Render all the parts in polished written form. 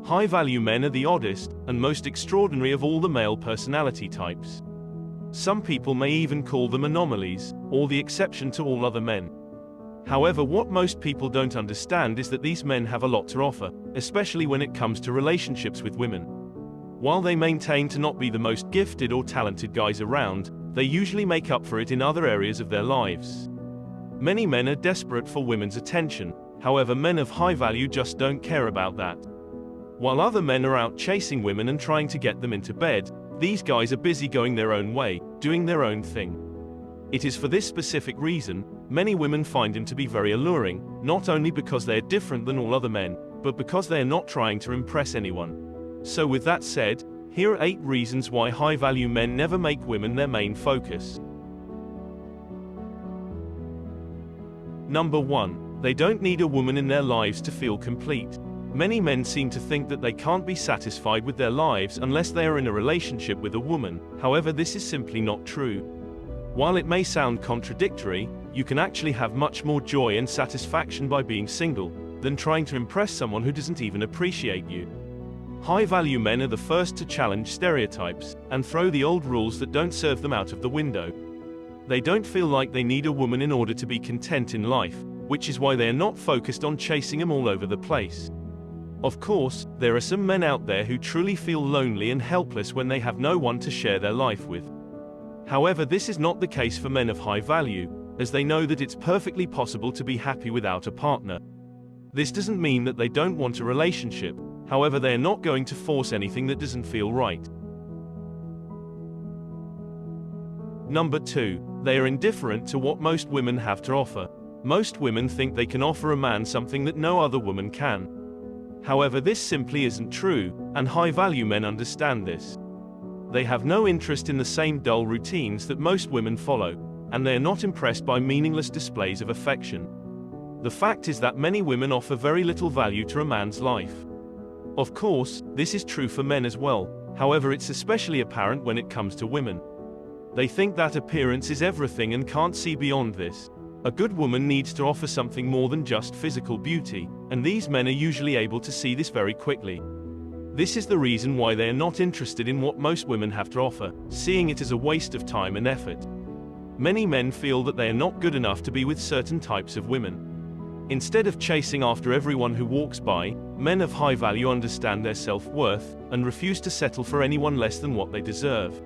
High-value men are the oddest and most extraordinary of all the male personality types. Some people may even call them anomalies, or the exception to all other men. However, what most people don't understand is that these men have a lot to offer, especially when it comes to relationships with women. While they maintain to not be the most gifted or talented guys around, they usually make up for it in other areas of their lives. Many men are desperate for women's attention, however men of high value just don't care about that. While other men are out chasing women and trying to get them into bed, these guys are busy going their own way, doing their own thing. It is for this specific reason, many women find him to be very alluring, not only because they are different than all other men, but because they are not trying to impress anyone. So with that said, here are 8 reasons why high-value men never make women their main focus. Number 1. They don't need a woman in their lives to feel complete. Many men seem to think that they can't be satisfied with their lives unless they are in a relationship with a woman. However, this is simply not true. While it may sound contradictory, you can actually have much more joy and satisfaction by being single than trying to impress someone who doesn't even appreciate you. High-value men are the first to challenge stereotypes and throw the old rules that don't serve them out of the window. They don't feel like they need a woman in order to be content in life, which is why they are not focused on chasing them all over the place. Of course, there are some men out there who truly feel lonely and helpless when they have no one to share their life with. However, this is not the case for men of high value, as they know that it's perfectly possible to be happy without a partner. This doesn't mean that they don't want a relationship, however they are not going to force anything that doesn't feel right. Number 2. They are indifferent to what most women have to offer. Most women think they can offer a man something that no other woman can. However, this simply isn't true, and high-value men understand this. They have no interest in the same dull routines that most women follow, and they are not impressed by meaningless displays of affection. The fact is that many women offer very little value to a man's life. Of course, this is true for men as well, however it's especially apparent when it comes to women. They think that appearance is everything and can't see beyond this. A good woman needs to offer something more than just physical beauty, and these men are usually able to see this very quickly. This is the reason why they are not interested in what most women have to offer, seeing it as a waste of time and effort. Many men feel that they are not good enough to be with certain types of women. Instead of chasing after everyone who walks by, men of high value understand their self-worth and refuse to settle for anyone less than what they deserve.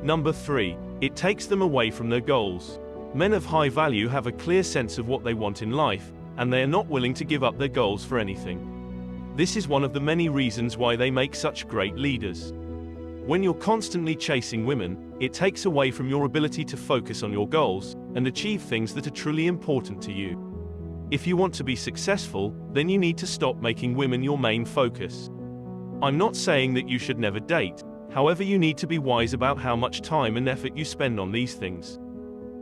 Number 3. It takes them away from their goals. Men of high value have a clear sense of what they want in life, and they are not willing to give up their goals for anything. This is one of the many reasons why they make such great leaders. When you're constantly chasing women, it takes away from your ability to focus on your goals and achieve things that are truly important to you. If you want to be successful, then you need to stop making women your main focus. I'm not saying that you should never date, however you need to be wise about how much time and effort you spend on these things.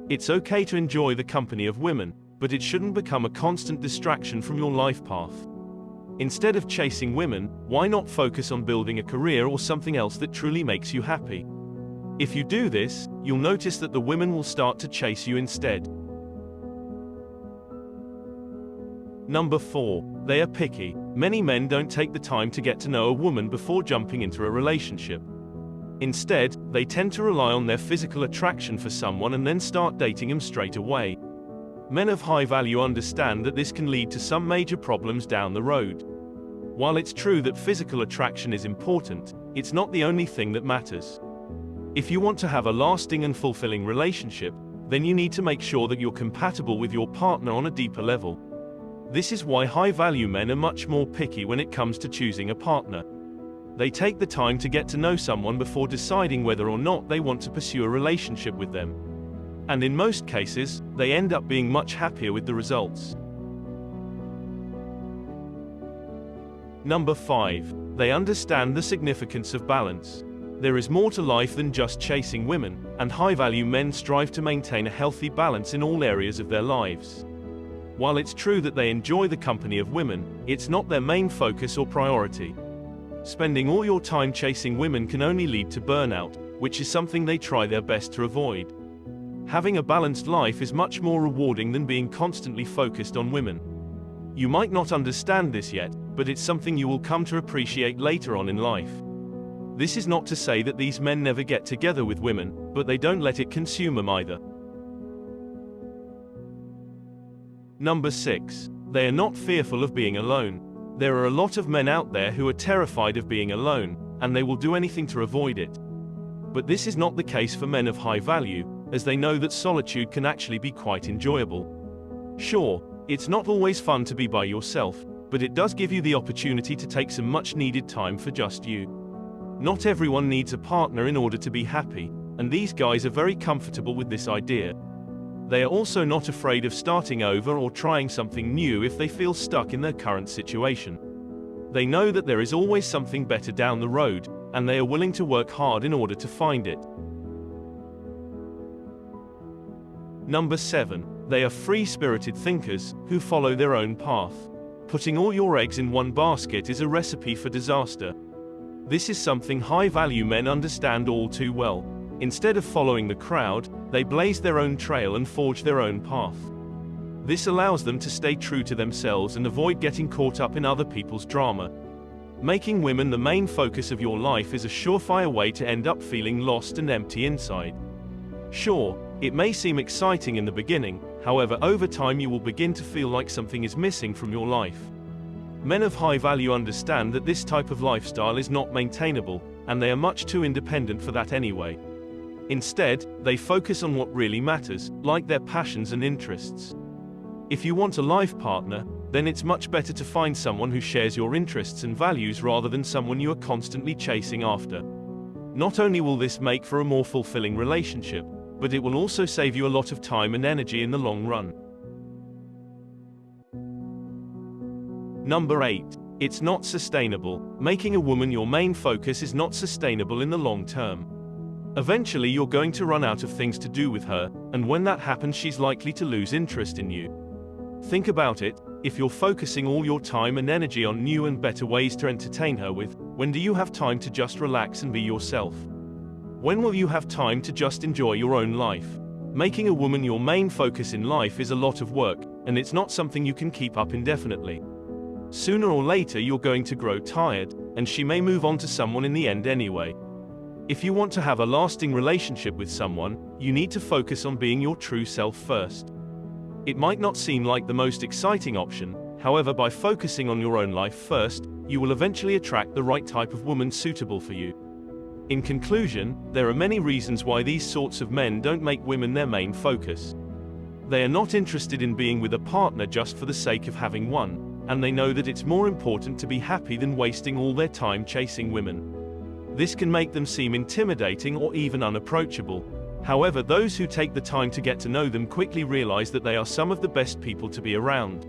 It's okay to enjoy the company of women, but it shouldn't become a constant distraction from your life path. Instead of chasing women, why not focus on building a career or something else that truly makes you happy? If you do this, you'll notice that the women will start to chase you instead. Number 4. They are picky. Many men don't take the time to get to know a woman before jumping into a relationship. Instead, they tend to rely on their physical attraction for someone and then start dating him straight away. Men of high value understand that this can lead to some major problems down the road. While it's true that physical attraction is important, it's not the only thing that matters. If you want to have a lasting and fulfilling relationship, then you need to make sure that you're compatible with your partner on a deeper level. This is why high-value men are much more picky when it comes to choosing a partner. They take the time to get to know someone before deciding whether or not they want to pursue a relationship with them. And in most cases, they end up being much happier with the results. Number 5. They understand the significance of balance. There is more to life than just chasing women, and high-value men strive to maintain a healthy balance in all areas of their lives. While it's true that they enjoy the company of women, it's not their main focus or priority. Spending all your time chasing women can only lead to burnout, which is something they try their best to avoid. Having a balanced life is much more rewarding than being constantly focused on women. You might not understand this yet, but it's something you will come to appreciate later on in life. This is not to say that these men never get together with women, but they don't let it consume them either. Number 6. They are not fearful of being alone. There are a lot of men out there who are terrified of being alone, and they will do anything to avoid it. But this is not the case for men of high value, as they know that solitude can actually be quite enjoyable. Sure, it's not always fun to be by yourself, but it does give you the opportunity to take some much-needed time for just you. Not everyone needs a partner in order to be happy, and these guys are very comfortable with this idea. They are also not afraid of starting over or trying something new if they feel stuck in their current situation. They know that there is always something better down the road, and they are willing to work hard in order to find it. Number 7. They are free-spirited thinkers, who follow their own path. Putting all your eggs in one basket is a recipe for disaster. This is something high-value men understand all too well. Instead of following the crowd, they blaze their own trail and forge their own path. This allows them to stay true to themselves and avoid getting caught up in other people's drama. Making women the main focus of your life is a surefire way to end up feeling lost and empty inside. Sure, it may seem exciting in the beginning, however, over time you will begin to feel like something is missing from your life. Men of high value understand that this type of lifestyle is not maintainable, and they are much too independent for that anyway. Instead, they focus on what really matters, like their passions and interests. If you want a life partner, then it's much better to find someone who shares your interests and values rather than someone you are constantly chasing after. Not only will this make for a more fulfilling relationship, but it will also save you a lot of time and energy in the long run. Number 8. It's not sustainable. Making a woman your main focus is not sustainable in the long term. Eventually you're going to run out of things to do with her, and when that happens she's likely to lose interest in you. Think about it, if you're focusing all your time and energy on new and better ways to entertain her with, when do you have time to just relax and be yourself? When will you have time to just enjoy your own life? Making a woman your main focus in life is a lot of work, and it's not something you can keep up indefinitely. Sooner or later you're going to grow tired, and she may move on to someone in the end anyway. If you want to have a lasting relationship with someone, you need to focus on being your true self first. It might not seem like the most exciting option, however, by focusing on your own life first, you will eventually attract the right type of woman suitable for you. In conclusion, there are many reasons why these sorts of men don't make women their main focus. They are not interested in being with a partner just for the sake of having one, and they know that it's more important to be happy than wasting all their time chasing women. This can make them seem intimidating or even unapproachable. However, those who take the time to get to know them quickly realize that they are some of the best people to be around.